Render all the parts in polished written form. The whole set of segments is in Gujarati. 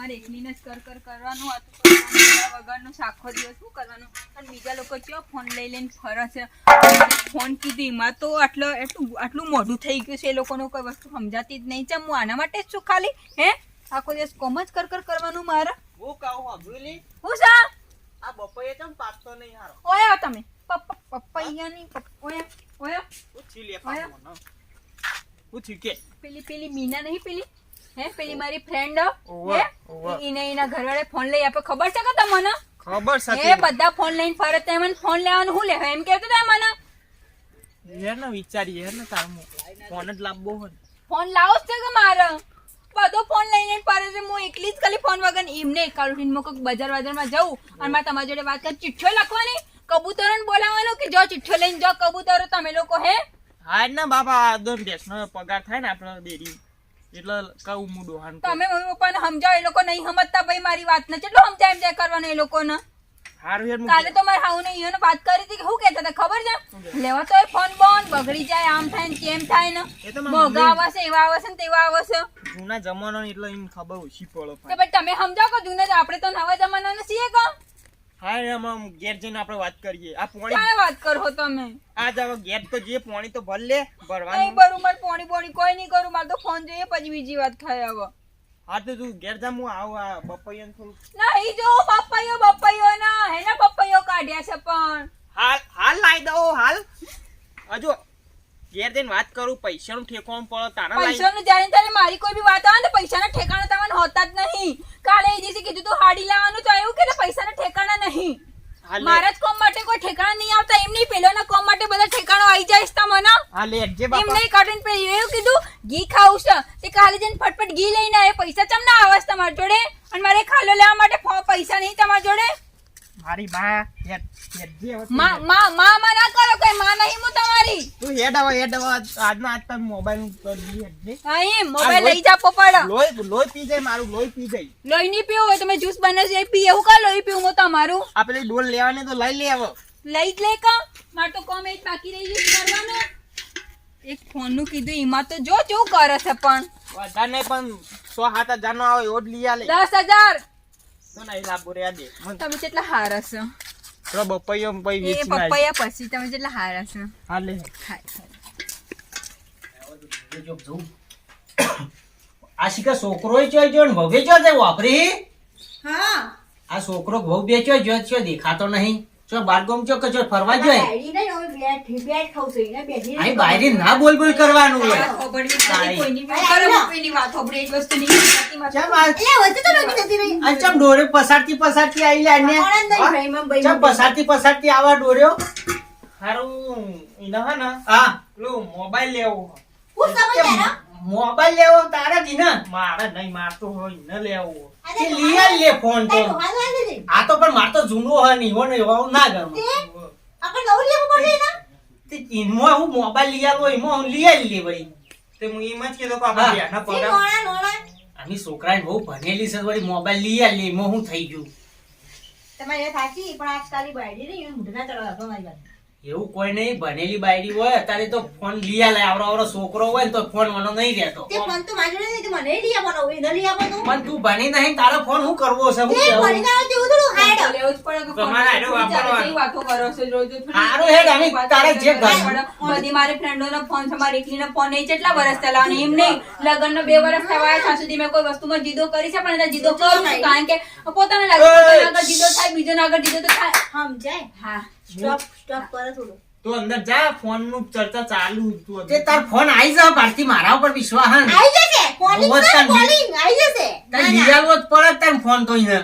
તમારે એકલીને જ કરવાનું હતું વગરનું આખો દિવસ શું કરવાનું અને બીજા લોકો કેવો ફોન લઈને ફરે છે ફોન કીધું એમાં તો આટલું મોઢું થઈ ગયું છે એ લોકોનું કોઈ વસ્તુ સમજાતી જ નહીં છે હું આના માટે જ છું ખાલી હે આખો દિવસ કોમ જ કરવાનું મારે હું કહું હબુલી હું સા આ બપોરે કેમ પાકતો નહીં હારો ઓયા તમે પપૈયાની ઓયા પૂછી લે પાકવાનો પૂછી કે પેલી મીના નહીં પેલી હે પેલી મારી ફ્રેન્ડ હે એના ઘરવાળે ફોન લઈ આપે ખબર છે કે તમને ખબર છે એ બધા ફોન લઈને ફરે તે મને ફોન લેવાનું હું લે એમ કહેતો તો મને યાર ને વિચારી યાર ને તારમો ફોન જ લાવવો હોય ફોન લાવો છે કે મારે બધો ફોન લઈને ફરે છે હું એકલી જ ખાલી ફોન વગર એમને કાળું કોઈક બજારમાં જવું અને મારે તમારી જોડે વાત કરી ચિઠ્ઠીઓ લખવાની કબૂતરોને બોલાવવાનું કે જો ચિઠ્ઠીઓ લઈને જો કબૂતરો તમે લોકો હે હા ના બાપા દોન દેશનો પગાર થાય ને આપણો ડેરી એટલે કહું મુડો હાન તમે મમ્મી પપ્પાને સમજાવો એ લોકો નહીં સમજતા ભાઈ મારી વાત ને કેટલો સમજાય કરવાનું એ લોકોને હારું યાર કાલે તો મારે હાઉને ઈયોને વાત કરી હતી કે શું કહેતા હતા ખબર છે લેવા તો એ ફોન બોન બગડી જાય આમ થાય ને કેમ થાય ને એ તો મોગા આવે છે એવા આવે છે ને તેવા આવે છે જૂના જમાનો એટલે એને ખબર ઓછી પડે તો ભાઈ તમે સમજાવો કે જૂના આપણે તો નવા જમાનાના છીએ કા હા એમ ઘેર જઈને આપણે વાત કરીએ આ પોણી ક્યારે વાત કરો તમે આજ હવે ઘેર તો જે પોણી તો ભર લે ભરવાનું નહીં ભરું મારે પોણી કોઈ નહીં કરું મારે તો ફોન જોઈએ પછી બીજી વાત થાય હવે હા તો તું ઘેર જા હું આવું આ બપૈયાને થોડું નહીં જો બપૈયો ના હેના બપૈયો કાઢ્યા છે પણ હાલ લાવી દઉં હાલ હજુ ઘેર જઈને વાત કરું પૈસાનું ઠેકાણું પડે તારા પૈસાનું જ્યારે ત્યારે મારી કોઈ બી વાત આવે ને પૈસાના ઠેકાણા તમને હોતા જ નહીં કાલે એ દિવસે કીધું તું હાડી લાવવાનું તો એવું કે પૈસાના ઠેકાણા નહીં મારા જ કોમ માટે કોઈ ઠેકાણા નહીં આવતા એમ નહીં પેલોના કોમ માટે બધા ઠેકાણો આવી જાય છે તમને હા લે જે એમ બાપા નહીં કાઢીને પેલી એવું કીધું ઘી ખાવું છે તે કાલે જઈને ફટફટ ઘી લઈને આવે પૈસા ચમ ના આવે છે તમારી જોડે અને મારે ખાલો લેવા માટે પૈસા નહીં તમારી જોડે મારી બા હેડ જે માં ના કરો કઈ માં નહીં હું તમારી તું હેડ આવા આજના આજ તમે મોબાઈલ કરી હેડ જે અહીં મોબાઈલ લઈ જાપો પડે લોહી પી જાય મારું લોહી પી જાય લોહી નહીં પીવું હોય તમે જ્યુસ બને છે પી એવું કા લોહી પીવું હું તમારું આ પેલી ડોલ લેવાની તો લઈ લે આવો લઈ જ લે કા મારે તો કોમ એક બાકી રહી ગયું કરવાનું એક ફોન નું કીધું એમાં તો જો કેવું કરે છે પણ વધારે નહીં પણ 100-7 હજાર નો આવે એવો જ લઈ આલે 10,000 તો નહીં લાભો રે દે તમે કેટલા હારા છો તો બપૈયો પૈ એ વેચી નાખ પપૈયા પછી તમે કેટલા હારા છો હા લે આ શીખા છોકરો જો ને ભવે જો તે વાપરી હા આ છોકરો ભવ બેચો જો છો દેખાતો નહીં જો બારગોમ ચો કચો ફરવા જોય આઈ બાયરી ના બોલ બોલ કરવાનું હોય ચમ ડોરે પસારતી આઈ લે ને ચમ પસારતી આવા ડોર્યો હારું ઈના હા ને હા પેલો મોબાઈલ લેવો મોબાઈલ લેવો તારા દી ને મારે નહીં મારતો હોય ન લેવો તે લીયા લે ફોન તો આ તો પણ માર તો જૂનો હોય નહીં હોને એવા ના ગમ તે ઇનમાં હું મોબાઈલ લીયા લો એમાં હું લીયા લે વળી તે હું એમ જ કીધું કે આપણે બેના પગાર આની છોકરાને બહુ ભણેલી છે વળી મોબાઈલ લીયા લે એમાં હું થઈ ગયું તમારે સાચી પણ આજકાલ બાયડી નહીં મુઢના ચડવા તમારી વાત એવું કોઈ નહીં ભણેલી બાયડી હોય અત્યારે તો ફોન લીયા લે આવડો છોકરો હોય ને તો ફોન મને નહીં રહેતો તે ફોન તો મારી જોડે નહીં તો મને લઈ આપવાનો હોય ન લઈ આપવાનો પણ તું ભણી નહીં તારો ફોન હું કરવો છે હું એ કેવું ભણી ના જેવું થોડું હાઈડ લેવું જ પડે કે તમારે આડો વાપરવાનો. વાતો કરો છો રોજ હારું હેડ અમે તારે જે ઘર બધી મારી ફ્રેન્ડોનો ફોન છે મારી એકલીનો ફોન નહીં કેટલા વર્ષ ચલાવવાનો એમ નહીં લગનનો 2 વર્ષ થવાય ત્યાં સુધી મેં કોઈ વસ્તુમાં જીદો કરી છે પણ એને જીદો કરું છું કારણ કે પોતાને લાગે પોતાના આગળ જીદો થાય બીજોના આગળ જીદો તો થાય સમજાય હા સ્ટોપ કરો થોડું તું અંદર જા ફોન નું ચર્ચા ચાલુ તું તે તાર ફોન આવી જા ભારતી મારા ઉપર વિશ્વાસ હે આઈ જશે કોલિંગ હોત તાર કોલિંગ આઈ જશે તાર લીયાવો જ પડે તાર ફોન તો ઈને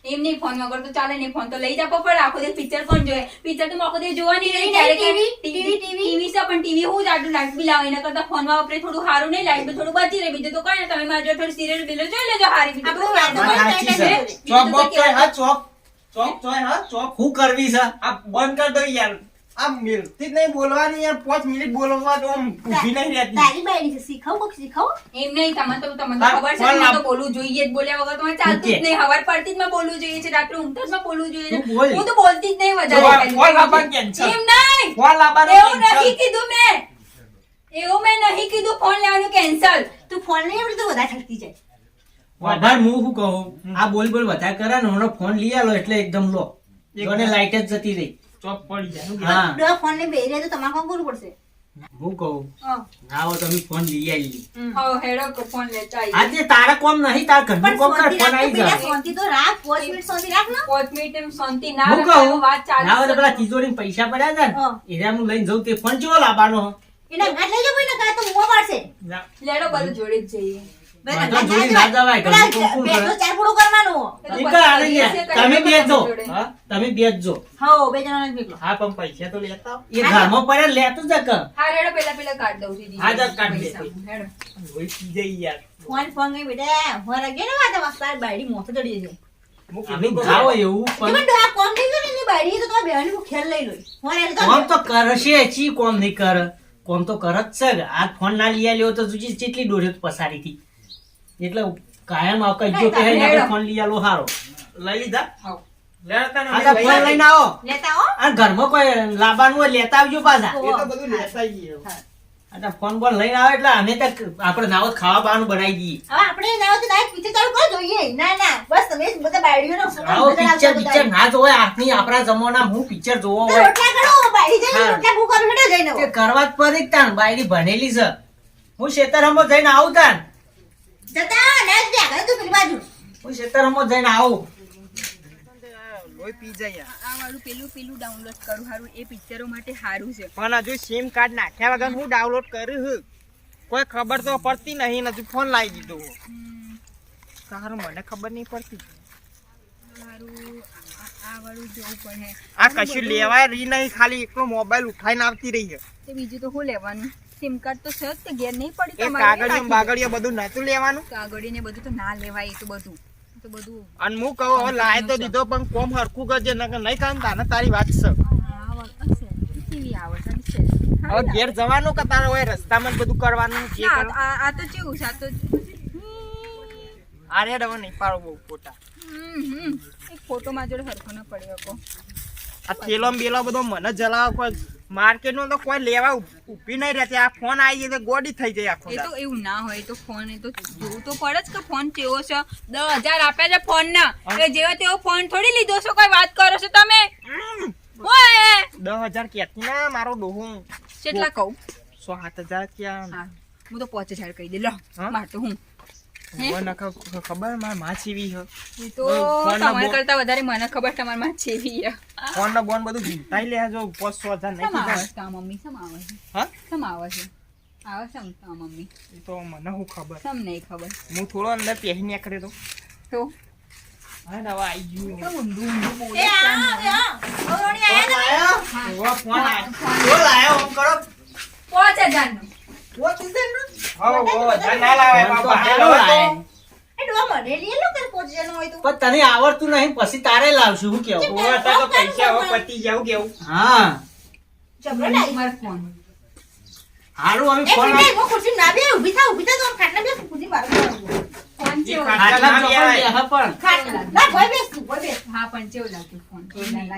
એમ નહીં ફોન વગર તો ચાલે નહીં ફોન તો લઈ જા પડે આખો દિવસ પિક્ચર કોણ જોવે પિક્ચર તો આખો દિવસ જોવાની રહી ત્યારે ટીવી છે પણ ટીવી હું જાડું લાઈટ બિલ આવે એના કરતા ફોન માં આપણે થોડું સારું નહીં લાઈટ બિલ થોડું બચી રહે બીજું તો કઈ ને તમે મારા જોડે થોડી સિરિયલ બિલ જોઈ લેજો હારી બીજું તો સાચી છે. ચોક બોક ચોય હા ચોક હું કરવી છે આ બંધ કર દો યાર આ મિલતી જ નહીં બોલવાની યાર 5 મિનિટ બોલવા તો આમ ઊભી નહીં રહેતી તારી બાયડી છે શીખાવ કોક શીખાવ એમ નહીં તમને તો ખબર છે મને તો બોલવું જોઈએ જ બોલ્યા વગર તો મને ચાલતું જ નહીં હવાર પડતી જ મેં બોલવું જોઈએ છે રાત્રે ઊંઘતા જ મેં બોલવું જોઈએ છે તું બોલ. હું તો બોલતી જ નહીં વધારે ફોન લાવવાનું cancel. એમ નહીં ફોન લાવવાનું એવું cancel. નહીં કીધું મેં નહીં કીધું ફોન લેવાનું કેન્સલ તું ફોન નહીં આવડે તો વધારે ઠરતી જાય એમ નહીં તમને તો વધારે ખબર છે મને તો બોલવું જોઈએ છે રાત્રે ઊંઘતા જ મેં બોલવું જોઈએ છે તું બોલ હું તો બોલતી જ નહીં વધારે તું બોલ આભાર હું શું કહું આ બોલ બોલ વધારે કરે ને હમણાં ફોન લઈ આલો એટલે એકદમ લો જોને લાઈટ જ જતી રહી ચોપ પડી જાય શું હા ડો ફોન ને બેહી રહે તો તમારે કોણ કરવું પડશે હું કહું હા. આવો તમે ફોન લઈ આવી હા, હેડો કે ફોન લેતા આવીએ. આજે તારા કોમ નહીં તાર ઘરનું પણ કોમ કર શાંતિ ફોન રાખ આવી તો પેલા જા શાંતિ તો રાખ 5 મિનિટ શાંતિ રાખ ને 5 મિનિટ એમ શાંતિ ના હું રખાય, કહું વાત ચાલુ ના હોય તો છે. પેલા તિજોરીમાં પૈસા પડ્યા હતા હા. ને એના હું લઈને જઉં તે ફોન ચેવો લાવવાનો એના ઘાટ લઈ જાવ ને કાં તો મુવા પાડશે લેડો બધું જોડે જ જઈએ. બેટા, વાંધો ઘાટ જોડી ના ના જવાય, પેલા ઘરનું કોમ કોણ બેનો કરે? ચાર પૂરો કરવાનો એ તો ઈ પછી કર, આને કરીએ લે. છીએ, તમે કરીએ બેસજો જોડે. હા તમે બેસજો હો બે જણાને જ મોકલો હા પણ પૈસા તો લેતા આવો. એ ઘરમાં પડ્યા લેતું જ કર હા, હેડો પેલા કાઢ દઉં છું, હા, જા, કાઢ દે. પૈસા. હેડો. લોહી પી જાય યાર ફોન ફોન ગઈ બેટા હોરા ગે ને વાતા વાસ્તા બાયડી મોથે ચડી જશે હું અમે કીધું જાઓ કહું. એવું એ પણ પણ આ કોમ નહીં કરે ને બાયડી તો તમારી બેહની કો ખેલ લઈ લો હોરા એટલે કોમ તો કરશે ચી કોમ નહીં કર કોમ તો કર જ છે આ ફોન ના લઈ આલ્યો તો તુજી કેટલી દોડ્યો પસારી થી એટલે કાયમ આવ કઈ જો કે હે હેડો. ફોન લઈ આલો હારો લઈ લીધા હાવ. લેતા ને આ અમે લઈ ફોન લઈને આવો લેતા હો આ ઘરમાં કોઈ લાવવાનું હોય લેતા આવજો પાછા એ તો બધું લેતા આવીએ. આ ફોન બોન લઈને આવે એટલે અમે તો આપણે નાવત ખાવા બાનું બનાવી દઈએ હવે આપણે ના તો ડાયરેક્ટ પિક્ચર ચાલુ કરો જોઈએ ના ના બસ તમે જ બધા બાયડીઓનો ફોટો આવો બધા પિક્ચર આવતા પિક્ચર ના જોવે આપની આપણા જમાના હું પિક્ચર જોવો તો હોય રોટલા કરો બાયડી જઈને હા. રોટલા ભૂ કરો બેટા જઈને તે કરવા જ પડી જ તાન બાયડી ભણેલી છે હું શેતરમો જઈને આવું તાન જતા ના જ આગળ તું પેલી બાજુ હું શેતરમો જઈને આવું લોહી પી જાય યાર. આ વાળું પેલું ડાઉનલોડ કરું હારું, એ પિક્ચરો માટે હારું છે. પણ હજુ સિમ કાર્ડ નાખ્યા વગર હું ડાઉનલોડ કર્યું છું. કોઈ ખબર તો પડતી નહીં ને હજુ ફોન લાવી દીધો સારું મને ખબર નહીં પડતી હારું, આ વાળું જોવું પડે. આ કશું લેવાય રહી નહીં ખાલી એકલો મોબાઈલ ઉઠાઈને આવતી રહી છે તે બીજું તો શું લેવાનું? સિમ કાર્ડ તો છે જ, તે ઘેર નહીં પડી એ તમારે કાગળિયો રાખી બાગળિયો બધું નતું લેવાનું દો. કાગળી ને બધું તો ના લેવાય, એ તો બધું અને હું કહું હવે લાય તો દીધો પણ કોમ હરખું કરજે નકર નહીં કામ તાને તારી વાત છે કેવી આવે છે? હવે ઘેર જવાનું કે તારે હોય રસ્તામાં જ બધું કરવાનું જે ના, કરો આ તો કેવું છે? આ તો આરે હવે નહીં પાડો બહુ ખોટા એક ફોટો માં જોડે હરખો ના પડ્યો કો. આ થેલો ને બેલો બધો મને જલાવ કોઈ માર્કેટમાં તો કોઈ લેવા ઊભી નહીં રહેતી આ ફોન આવી જાય તો ગોડી થઈ જાય આખો એ તો એવું ના હોય, તો ફોન એ તો જોવું તો પડે જ કે ફોન કેવો છે. 10,000 આપ્યા છે ફોન ના, એ જેવો તેવો ફોન થોડી લીધો છો. કોઈ વાત કરો છો તમે? ઓય 10,000 ક્યાંથી ના મારો ડોહું કેટલા કહું? 7,000 ક્યાં હા, હું તો 5,000 કહી દે. લો હા? માર તો હું હવે નકર ખબર મારા માં ચીવી છે એ તો ફોન ના તમારા કરતા વધારે મને ખબર તમારી માં છેવી છે. ફોન ને બોન બધું ભૂલતાઈ લે જો 500,000 નહીં સમ આવે કીધા છે તારા મમ્મી? સમ આવે છે? હા સમ આવે છે? આવે છે તારા મમ્મી? એ તો મને હું ખબર સમ નહીં ખબર હું થોડો અંદર પહેરી નીકળ્યો તો તો હા ને હવે આવી ગયું કેમ ઊંધું ઊંધું બોલે એ છે? આ રોણી આયા તમે એવો ફોન આવ્યો જો લાયો આમ કરો 5,000 નો. ના લાવે ફોન તો બાપા હારો લાયો. એ ડો મને લઈ લો કે પોચ જણો હોય તો પણ તને આવડતું નહીં પછી તારે લાવશું હું કેવું ઓ હતા તો પૈસા હવે પતી જાવ કેવું હા જબરો લાઈ મારો ફોન. હારું અમે એક ફોન મિનિટ હું ખુરશી ના બે ઊભી થા તો ખાટલા બે ખુરશી મારો ફોન ઈ ચેવો? ખાટલા આટલા ના ચોપન બેહાય. બેહા પણ ખાટલા ના કોઈ બેસ તું કોઈ બેસ હા, પણ ચેવું લાગ્યું ફોન?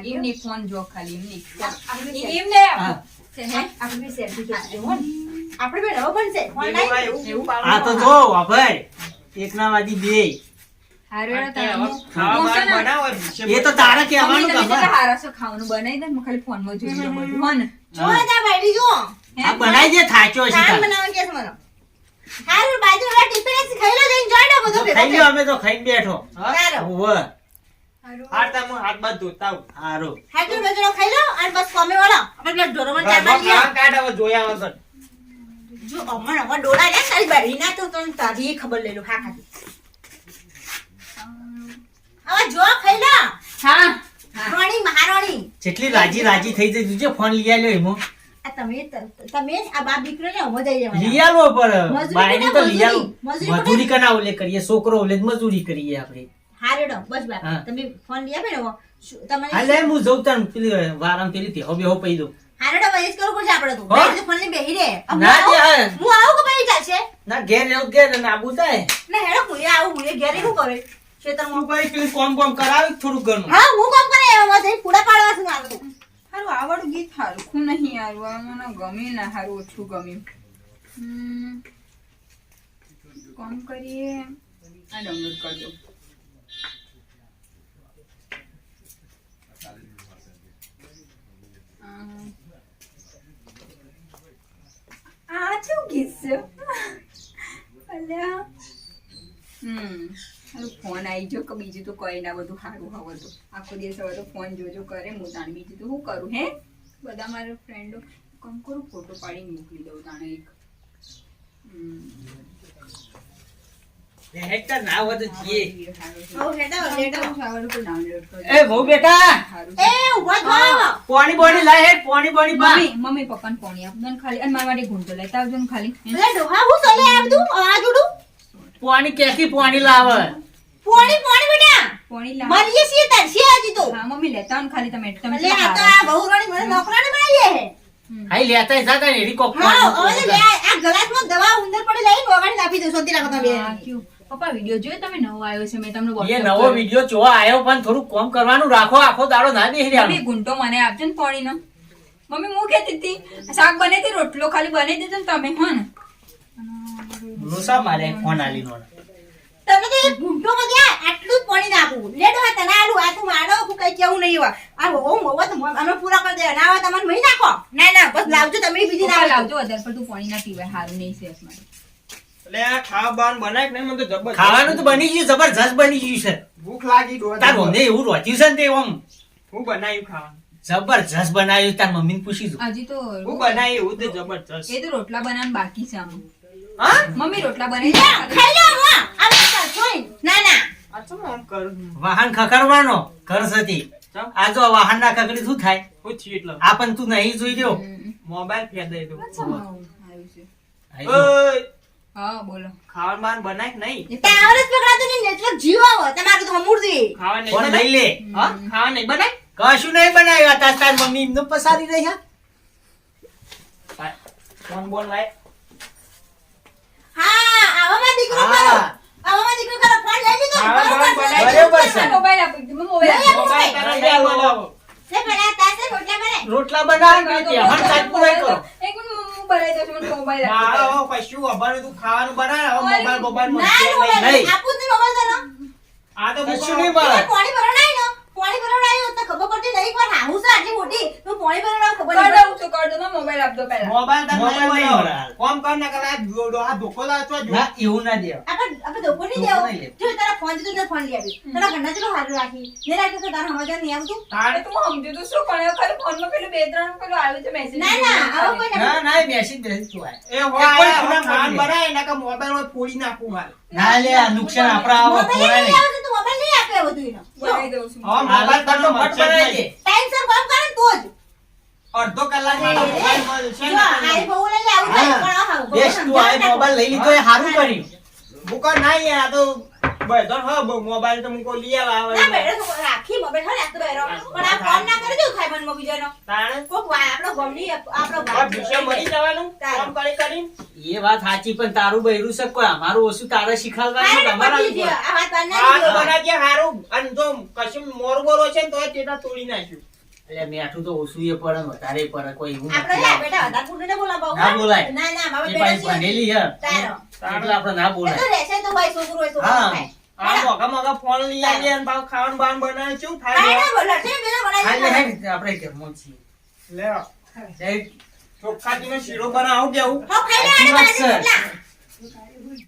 એમને ફોન જો ખાલી એમને. આપણે એમને હા. છે હે? આપણે સેલ્ફી ખેંચી હો ને આપણે બે નવો બનશે ફોન એવું લાઈ એવું. એવું આ તો જો ભાઈ એક ના વાદી બે હારું હેડો અત્યારે તમે. હવે ખાવા હું છે બાર ને, બનાવો ભૂસે એ તો તારે મમ્મી કહેવાનું તમે કે કેટલા ભાઈ હારા છો ખાવાનું બનાવી દે ને, હું ખાલી ફોનમાં જોઈ લઉં બધું, હો ને? જો જા બાયડી જો હે? આ બનાવી દે થાચો છે ખાન તાર. બનાવવાનું કે છે મને હારું બાજુ વાળા ટિફિન ખાઈ લો જઈને જોડો બધો ભેગો ખાઈ લ્યો અમે તો ખાઈને બેઠો સારો ઓવે હાથ તમે હાથ બાદ ધોતા આવું. હારું હાટુ ડોજરો ખાઈ લો અને બસ કોમે વાળો આપણે પેલા ઢોરોમાં ચાર ઘરમાં બાર ખાવા કાઢ હવે જોયા વગર જો અમણ હવે ડોળા ને તારી બારી ના તો તને તારી ખબર લઈ લો હા ખાતી હવે જો ખાઈ લો હા રાણી મહારાણી જેટલી રાજી રાજી થઈ જઈ તુજે ફોન લઈ આલ્યો એમાં આ તમે જ આ બાપ દીકરો ને અમો જઈ જવાના લઈ આલવો પર મજૂરી બાયડી કોને તો લઈ આલો મજૂરી કોને? મજૂરી કના ઓલે કરીએ છોકરો ઓલે જ મજૂરી કરીએ આપણે હારેડો બસ બાપ હા. તમે ફોન લઈ આપે ને તમને હા લે હું જઉં તાન પેલી વારામ પેલી તેહો બેહો પઈ દઉં હારેડો વયસ કરવું પડશે આપણે તો હા? બેસી ફોન લઈ બેહી રે હવે ના હું તે આવું- હા. હું આવું કે પછી ચાલશે ના ઘેર એવું ઘેર ને આબુ થાય ના હેડો હું આવું હું ઘેરે શું કરે ખેતરમાં તું ભાઈ પેલી કોમ કરાવી થોડું ઘણું હા હું કામ કરે એમાં જઈને પૂડા પાડવા છું મારે તો હારું આવડું ગીત હારું નહીં હારું, આ મને ગમ્યું ના હારું ઓછું ગમ્યું. કામ કરીએ આ ડાઉનલોડ કરજો. આ શું કિસ્સો અલ્યા ફોન આવી ગયો કે બીજું તો કઈ ના, બધું સારું હવે તો આખો દિવસ હવે તો ફોન જોજો કરે. હું તાણે બીજું તો શું કરું હે? બધા મારા ફ્રેન્ડો કમ કરું ફોટો પાડીને મોકલી દઉં તાણે એક. હેક્ટર ના હોય તો જીએ. એ બહુ બેટા પાણી બોણી લાય, પાણી બોણી પા. મમ્મી પપ્પાને પાણી આપજો ને ખાલી, અને મારા માટે ઘૂંટો લેતા આવજો ને ખાલી. પાણી ક્યાંથી પાણી લાવે? પાણી લાવો. હા મમ્મી લેતા આવો ને ખાલી તમે હાઈ લેતા જાતા ને એરી કોક પપ્પા વિડિયો જોયો તમે? નવો આવ્યો છે, મેં તમને એ નવો વિડિયો જોવા આવ્યો, પણ થોડું કોમ કરવાનું રાખો, આખો દાડો ના બેહી રહ્યા. મમ્મી ગુંટો મને આપજો ને પાણીનો. મમ્મી હું કહેતી હતી શાક બને તે રોટલો ખાલી બનાવી દેજો ને તમે. હા ને નુસા મારે ફોન આલી નો તમે તો એક ગુંઠો માં ગયા આટલું જ પાણી નાખું લેડો હા તને આલુ આ તું માડો હું કઈ કેવું નહીં હોય આ હો મોવા તો અમે પૂરા કરી દે ના હોય તમને મહી નાખો ના બસ લાવજો તમે બીજી ના લાવજો વધારે પડતું પાણી ના પીવાય, સારું નહીં સેફ માટે. એટલે આ ખાવા બાન બનાય કે નહીં, મને તો જબરજસ્ત ખાવાનું તો બની ગયું, જબરજસ્ત બની ગયું છે. ભૂખ લાગી દો તાર મને એવું રોચ્યું છે ને તે ઓમ હું બનાવ્યું ખાવાનું, જબરજસ્ત બનાવ્યું. તાર મમ્મીને પૂછી દઉં. હજી તો હું બનાવ્યું એવું તો જબરજસ્ત. એ તો રોટલા બનાવવાનું બાકી છે આમ. હા મમ્મી રોટલા બનાવી ખાઈ લો હા આ બસ જોઈ ના આ શું આમ કરું? વાહન ખખડવાનો ઘર સતી. ચમ? આ જો વાહન ના ખકડી શું થાય? હું થયું એટલે આ પણ તું નહીં જોઈ રહ્યો. મોબાઈલ ફેંદાઈ દઉં. આઈ જો. ઓય હા બોલો. ખાવાનું બાન બનાય કે નહીં? ટાવર જ પકડાતો નહીં નેટવર્ક જીવ આવો તમારું તો હમુરદી ખાવા નહીં ફોન લઈ બનાય? લે. હા ખાવા નહીં બનાય? કશું નહીં બનાવ્યું. તાર તાર મમ્મી એમને પસારી રહી હા. ફોન બોલ લાય. હા આવામાં દીકરો કરો હા આવામાં દીકરો કરો ફોન લઈ લીધો હા, બરોબર બરાબર લઈ બરાબર લીધો. છે. મોબાઈલ આપી દો, મોબાઈલ આપી દો. મોબાઈલ તારા નહીં બોલાવો. લે પેલા તાસે રોટલા બને રોટલા બનાવી દે. હણ સાચું નહીં કરો. એક મિનિટ હું બનાવી દઉં છું, મને મોબાઈલ આપી દો. મારો કશું અભાનું તું ખાવાનું બનાય, હવે મોબાઈલ ના મને મોબાઈલ નહીં. આપું જ નહીં મોબાઈલ તનો આ તો કશું મૂકો. નહીં મળે. પાણી ભરણાય નો પાણી ભરણાય તો ખબર પડતી નહીં પણ હાઉસ આટલી મોટી તું પાણી ભરણાવ ખબર કર નહીં દઉં છું, કર દઉં. મને મોબાઈલ આપી દો પહેલા. મોબાઈલ તાર મોબાઈલ નહીં નહીં બોલાવો. મળે. કોમ કર ના કરા આ ધોકો લાવતો જો. ના એવું ના દેવા. આપણે ધોકો નહીં ધોકો દેવો નહીં લેવો. જો તારા ફોન દીધો ફોન લઈ આવી તારા ઘરના ચલો હારું રાખી ને રાખી તો તારા સમજણ નહીં આવતું તાર અરે તું સમજ્યું તો શું પણ ખાલી ફોનમાં પેલું 2-3 પેલું આવ્યું છે મેસેજ. ના આવો કોઈ ના ના બેસી જ તું આય. એ હોય ખાવાનું બનાય ના કે મોબાઈલ માં ફોડી નાખું હાલ. ના લે આ નુકસાન આપડા આવો મોબાઈલ ખોરાય નહીં નહીં. આવે તો મોબાઈલ નહીં આપે બધું એનો બનાવી દઉં છું. હા, મોબાઈલ પર તો ફટ બનાવી દે. ટાઈમસર કામ કરે ને તો જ અડધો કલાક માં મોબાઈલ મળશે જો ને આઈ બહુ લઈ આવું થાય પણ આ હારું બેસ તું આય મોબાઈલ લઈ લીધો એ સારું કર્યું. મૂકો ના યાર આ તો બધો હ મોબાઈલ તો મૂકો લઈ આવે ના બેડો તો રાખી મોબાઈલ હો તો બેરો પણ આ ફોન ના કરી દઉં ખાઈ બન બીજાનો તાણે કોક આપણો ગમડી આપણો આ ભીષણ મરી જવાનું કામ કરી એ વાત સાચી, પણ તારું બૈરું છે કોઈ અમારું ઓછું તારે શીખવાડવાનું તમારા આ વાત બન આ તો ના બનાજે હારું અને જો કશું મોરબોરો છે ને તો તેના તોડી નાખ્યું. એટલે મેઠું તો ઓછું એ પડે ને વધારે પડે, કોઈ એવું આપણે નથી. લે બેટા વધારે પૂરને બોલાવો ના બોલાય. ના મારા એ બેટા પાછી ભણેલી હે તારો એટલે આપણે ના એ બોલાય. તો રહેશે તો ભાઈ છોકરો હોય છોકરો હા. થાય આ મોગા મોગા ફોન લઈ આવી અને પાછું ખાવાનું બાન બનાવે શું કાઈ થાય ના બોલા છે બેટા હાલે બનાવી હે આપણે ઘરમાં જ છીએ. લે એ ચોખ્ખાજીનો શીરો બનાવો કેવું હો ખાઈ લે સાચી વાત છે. રોટલા